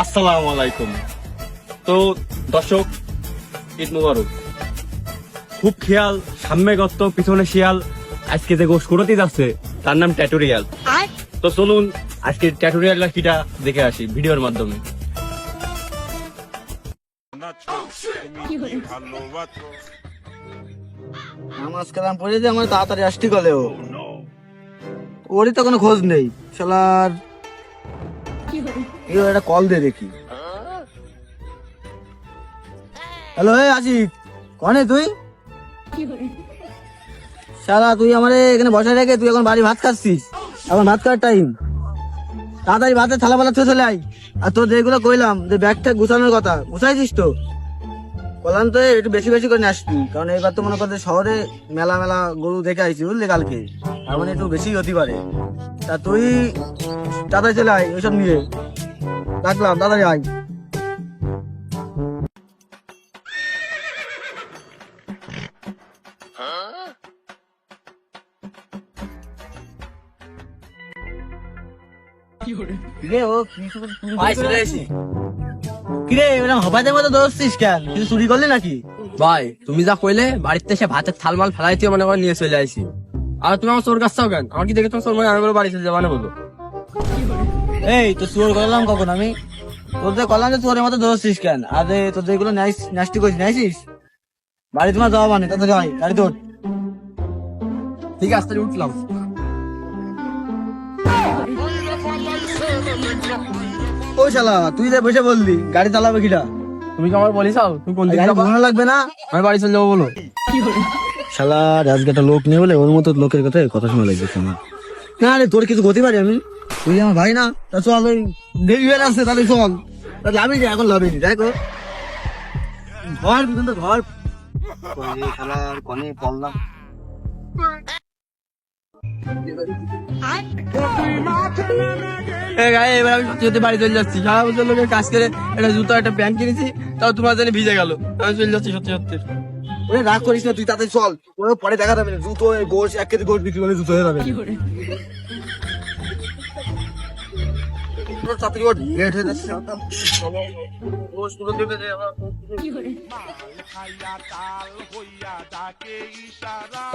আসসালামু আলাইকুম। তো দর্শক, ঈদ মুবারক। খুব খেয়াল, সামনে গর্ত পিছনে শিয়াল। আজকে যে গোশ করতে যাচ্ছে তার নাম ট্যাটোরিয়াল। তো চলুন আজকে ট্যাটোরিয়ালটা কিটা দেখে আসি ভিডিওর মাধ্যমে। নামাজ কালাম পড়ে যে আমার তাড়াতাড়ি আসতে গেলে ওরই তো কোনো খোঁজ নেই শালার। একটা কল দিয়ে দেখি। হ্যালো, আশিক, কনে তুই? শালা তুই আমারে এখানে বসায় রেখে তুই এখন বাড়ি ভাত খাচ্ছিস? এখন ভাত খাওয়ার টাইম। তাড়াতাড়ি ভাতের থালা পালা ছুঁয়ে চলে আয়। আর তোর যেগুলো কইলাম যে ব্যাগটা গুছানোর কথা, গুছাইছিস তো? বললাম তো একটু বেশি বেশি করে আসবি, কারণ এবার তো মনে করতে শহরে মেলা মেলা গরু দেখে আইছি, বুঝলি, কালকে তার মানে একটু বেশি হতে পারে। তা তুই তাড়াতাড়ি চলে আয় ওইসব নিয়ে। রাখলাম, তাড়াতাড়ি আয়। কিরে এরকম হবাদের মতো দৌড়ছিস কেন? কিছু চুরি করলি নাকি? ভাই তুমি যা কইলে বাড়িতে এসে ভাতের থালমাল ফেলাইতে মনে করে নিয়ে চলে আইছি। আর তুমি আমার চোর কাছটাও কেন? আমার কি দেখে তোমার চোর মনে আমি বলে বাড়ি চলে যাবা না বলো? এই তো চোর করলাম কখন আমি? তোদের করলাম যে চোরের মতো দৌড়ছিস কেন? আর তোদের এগুলো নাস্তি করছিস, নাইছিস? বাড়ি তোমার যাওয়া মানে তাতে যাই গাড়ি তোর। ঠিক আছে তাহলে উঠলাম। ও শালা, তুই যে বসে বললি গাড়ি চালাবে কিটা? তুমি কি আমার বলিসাও তুমি কোন দিকে গাড়ি যাবা? ঘোরানো লাগবে না? আমি বাড়ি চলে যাবো বলো। শালা আজকে একটা লোক নেই বলে ওর মতো লোকের কথা শোনা লাগবে আমার। না রে, তোর কিছু করতে পারি আমি? তুই আমার ভাই না? তা চল, ওই দেরি হয়ে আসছে, তাহলে চল। তা লাভই নেই, এখন লাভই নেই, দেখো ঘর কিন্তু ঘর। শালার কনে পড়লাম। এবার আমি সত্যি সত্যি বাড়ি চলে যাচ্ছি। সারা বছর লোকের কাজ করে একটা জুতো একটা প্যান্ট কিনেছি, তাও তোমার জন্য ভিজে গেল। আমি চলে যাচ্ছি সত্যি সত্যি। ওরে রাগ করিস না, তুই তাতে চল। ওরে পরে দেখা যাবে না, জুতো গোশ 1 কেজি গোশ বিক্রি করে জুতো হয়ে যাবে। তাড়াতাড়ি ওঠ, লেট হয়ে যাচ্ছে। গোশগুলো দেবে যে আবার।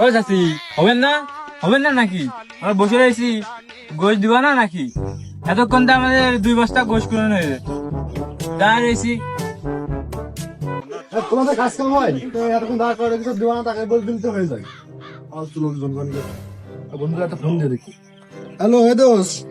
ও চাচি, হবেন না? হবেন না নাকি? আমরা বসে রয়েছি, গোশ দিবা না নাকি? এতক্ষণ তো আমাদের 2 বস্তা গোশ করে নিয়ে দাঁড়িয়ে রয়েছি। তোমাদের কাজ কাম হয় এতক্ষণ দাঁড় করে রেখেছো, দিওয়ানা টাকা বলে দিতে হয়ে যায়। আর লোকজন বন্ধুরা একটা ফোন দিয়ে দেখি। হ্যালো, এ দোষ।